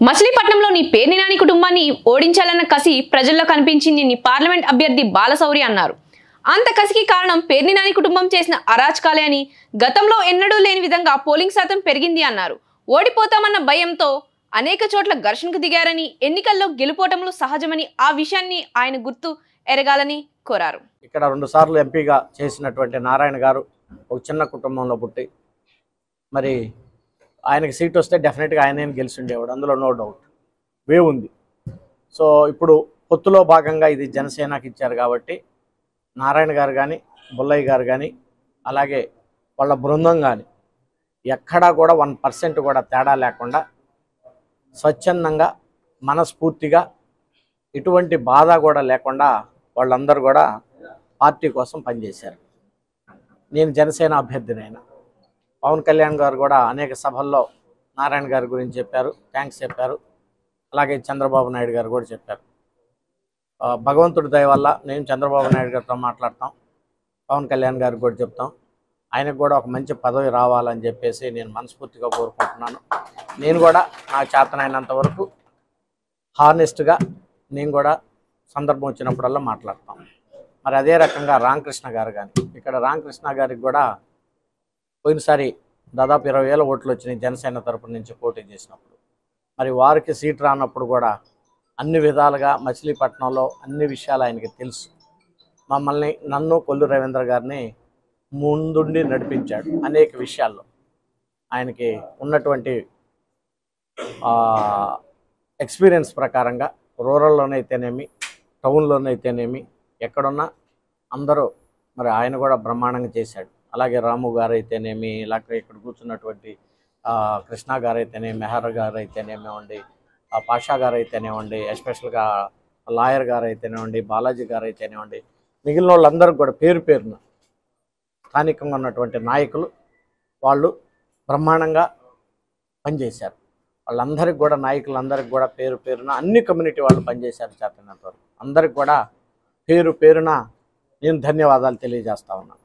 మచిలీపట్నంలోని పేర్ని నాని కుటుంబాన్ని ఓడించాలన్న కసి ప్రజల్లో కనిపించింది పార్లమెంట్ అభ్యర్థి బాలశౌరి అన్నారు. అంత కసికి కారణం పేర్ని నాని కుటుంబం చేసిన అరాచకాలే అని, గతంలో ఎన్నడూ లేని విధంగా పోలింగ్ శాతం పెరిగింది అన్నారు. ఓడిపోతామన్న భయంతో అనేక చోట్ల ఘర్షణకు దిగారని, ఎన్నికల్లో గెలుపోటములు సహజమని ఆ విషయాన్ని ఆయన గుర్తు ఎరగాలని కోరారు. ఇక్కడ 2 సార్లు ఎంపీగా చేసినటువంటి నారాయణ గారు ఒక చిన్న కుటుంబంలో పుట్టి మరి ఆయనకి సీట్ వస్తే డెఫినెట్గా ఆయనే గెలిచి ఉండేవాడు, అందులో నో డౌట్ వే ఉంది. సో ఇప్పుడు పొత్తులో భాగంగా ఇది జనసేనకి ఇచ్చారు కాబట్టి నారాయణ గారు కానీ, బుల్లయ్య గారు కానీ, అలాగే వాళ్ళ బృందం కానీ ఎక్కడా కూడా 1% కూడా తేడా లేకుండా స్వచ్ఛందంగా మనస్ఫూర్తిగా ఎటువంటి బాధ కూడా లేకుండా వాళ్ళందరూ కూడా పార్టీ కోసం పనిచేశారు. నేను జనసేన అభ్యర్థినైనా పవన్ కళ్యాణ్ గారు కూడా అనేక సభల్లో నారాయణ గారి గురించి చెప్పారు, థ్యాంక్స్ చెప్పారు. అలాగే చంద్రబాబు నాయుడు గారు కూడా చెప్పారు. భగవంతుడి దయ వల్ల నేను చంద్రబాబు నాయుడు గారితో మాట్లాడతాం, పవన్ కళ్యాణ్ గారికి కూడా చెప్తాం, ఆయనకు కూడా ఒక మంచి పదవి రావాలని చెప్పేసి నేను మనస్ఫూర్తిగా కోరుకుంటున్నాను. నేను కూడా నా చేతనైనంత వరకు హానెస్ట్గా నేను కూడా సందర్భం వచ్చినప్పుడల్లా మాట్లాడతాం. మరి అదే రకంగా రామకృష్ణ గారు కానీ, ఇక్కడ రామకృష్ణ గారికి కూడా పోయినసారి దాదాపు 20,000 ఓట్లు వచ్చినాయి జనసేన తరపు నుంచి పోటీ చేసినప్పుడు. మరి వారికి సీట్ రానప్పుడు కూడా అన్ని విధాలుగా మచిలీపట్నంలో అన్ని విషయాలు ఆయనకి తెలుసు. నన్ను కొల్లు రవీంద్ర గారిని ముందుండి నడిపించాడు అనేక విషయాల్లో. ఆయనకి ఉన్నటువంటి ఎక్స్పీరియన్స్ ప్రకారంగా రూరల్లోనైతేనేమి, టౌన్లోనైతేనేమి, ఎక్కడున్నా అందరూ మరి ఆయన కూడా బ్రహ్మాండంగా చేశాడు. అలాగే రాము గారు అయితేనేమి, ఇలాగ ఇక్కడ కూర్చున్నటువంటి కృష్ణ గారు అయితేనేమి, మెహర్ గారు అయితేనేమివ్వండి, పాషా గారు అయితేనేవ్వండి, ఎస్పెషల్గా లాయర్ గారు అయితేనేవ్వండి, బాలాజీ గారు అయితేనేవ్వండి, మిగిలిన వాళ్ళందరూ కూడా పేరు పేరున స్థానికంగా ఉన్నటువంటి నాయకులు వాళ్ళు బ్రహ్మాండంగా పనిచేశారు. వాళ్ళందరికీ కూడా నాయకులందరికీ కూడా పేరు పేరున అన్ని కమ్యూనిటీ వాళ్ళు పనిచేశారు. చేతనంత వరకు అందరికి కూడా పేరు పేరున నేను ధన్యవాదాలు తెలియజేస్తా ఉన్నాను.